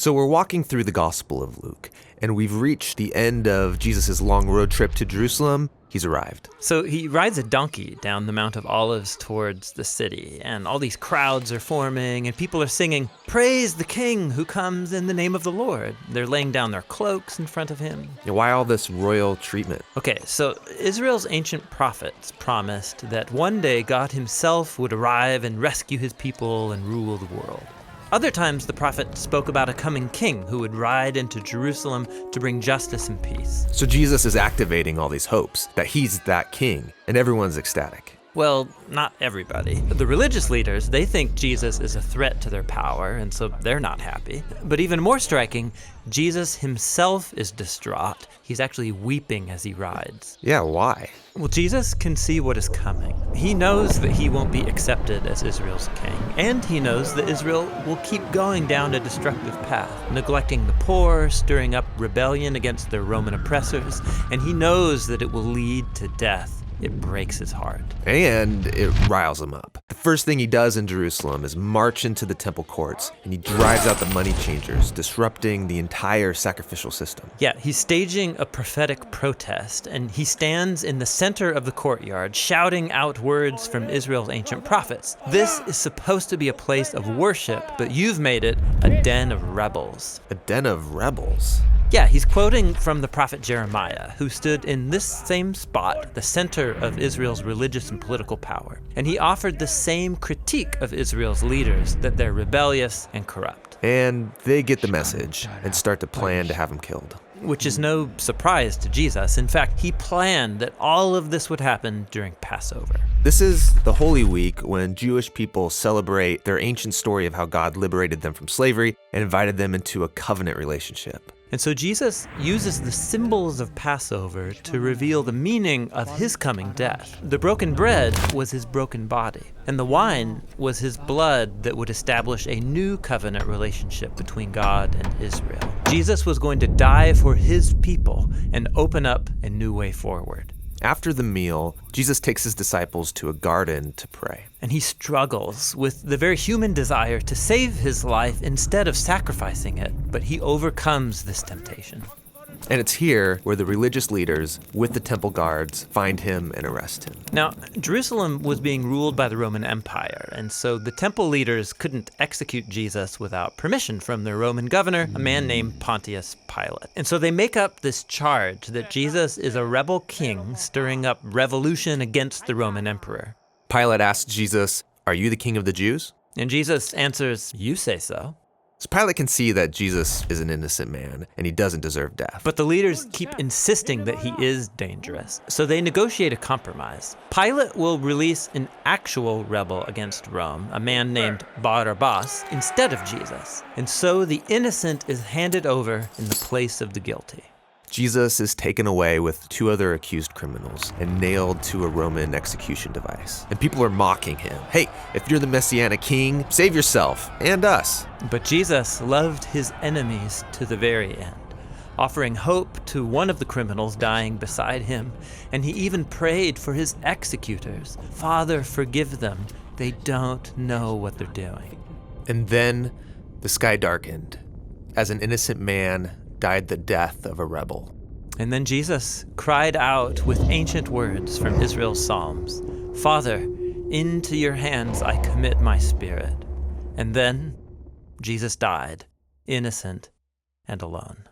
So we're walking through the Gospel of Luke, and we've reached the end of Jesus' long road trip to Jerusalem. He's arrived. So he rides a donkey down the Mount of Olives towards the city, and all these crowds are forming, and people are singing, "Praise the King who comes in the name of the Lord." They're laying down their cloaks in front of him. Why all this royal treatment? Okay, so Israel's ancient prophets promised that one day God himself would arrive and rescue his people and rule the world. Other times, the prophet spoke about a coming king who would ride into Jerusalem to bring justice and peace. So Jesus is activating all these hopes that he's that king, and everyone's ecstatic. Well, not everybody. The religious leaders, they think Jesus is a threat to their power, and so they're not happy. But even more striking, Jesus himself is distraught. He's actually weeping as he rides. Yeah, why? Well, Jesus can see what is coming. He knows that he won't be accepted as Israel's king, and he knows that Israel will keep going down a destructive path, neglecting the poor, stirring up rebellion against their Roman oppressors, and he knows that it will lead to death. It breaks his heart. And it riles him up. The first thing he does in Jerusalem is march into the temple courts, and he drives out the money changers, disrupting the entire sacrificial system. Yeah, he's staging a prophetic protest, and he stands in the center of the courtyard, shouting out words from Israel's ancient prophets. This is supposed to be a place of worship, but you've made it a den of rebels. A den of rebels? Yeah, he's quoting from the prophet Jeremiah, who stood in this same spot, the center of Israel's religious and political power. And he offered the same critique of Israel's leaders, that they're rebellious and corrupt. And they get the message and start to plan to have him killed. Which is no surprise to Jesus. In fact, he planned that all of this would happen during Passover. This is the Holy Week when Jewish people celebrate their ancient story of how God liberated them from slavery and invited them into a covenant relationship. And so Jesus uses the symbols of Passover to reveal the meaning of his coming death. The broken bread was his broken body, and the wine was his blood that would establish a new covenant relationship between God and Israel. Jesus was going to die for his people and open up a new way forward. After the meal, Jesus takes his disciples to a garden to pray. And he struggles with the very human desire to save his life instead of sacrificing it, but he overcomes this temptation. And it's here where the religious leaders, with the temple guards, find him and arrest him. Now, Jerusalem was being ruled by the Roman Empire, and so the temple leaders couldn't execute Jesus without permission from their Roman governor, a man named Pontius Pilate. And so they make up this charge that Jesus is a rebel king stirring up revolution against the Roman emperor. Pilate asks Jesus, "Are you the king of the Jews?" And Jesus answers, "You say so." So Pilate can see that Jesus is an innocent man and he doesn't deserve death. But the leaders keep insisting that he is dangerous, so they negotiate a compromise. Pilate will release an actual rebel against Rome, a man named Barabbas, instead of Jesus. And so the innocent is handed over in the place of the guilty. Jesus is taken away with two other accused criminals and nailed to a Roman execution device. And people are mocking him. Hey, if you're the Messianic king, save yourself and us. But Jesus loved his enemies to the very end, offering hope to one of the criminals dying beside him. And he even prayed for his executors. "Father, forgive them. They don't know what they're doing." And then the sky darkened as an innocent man died the death of a rebel. And then Jesus cried out with ancient words from Israel's Psalms, "Father, into your hands I commit my spirit." And then Jesus died, innocent and alone.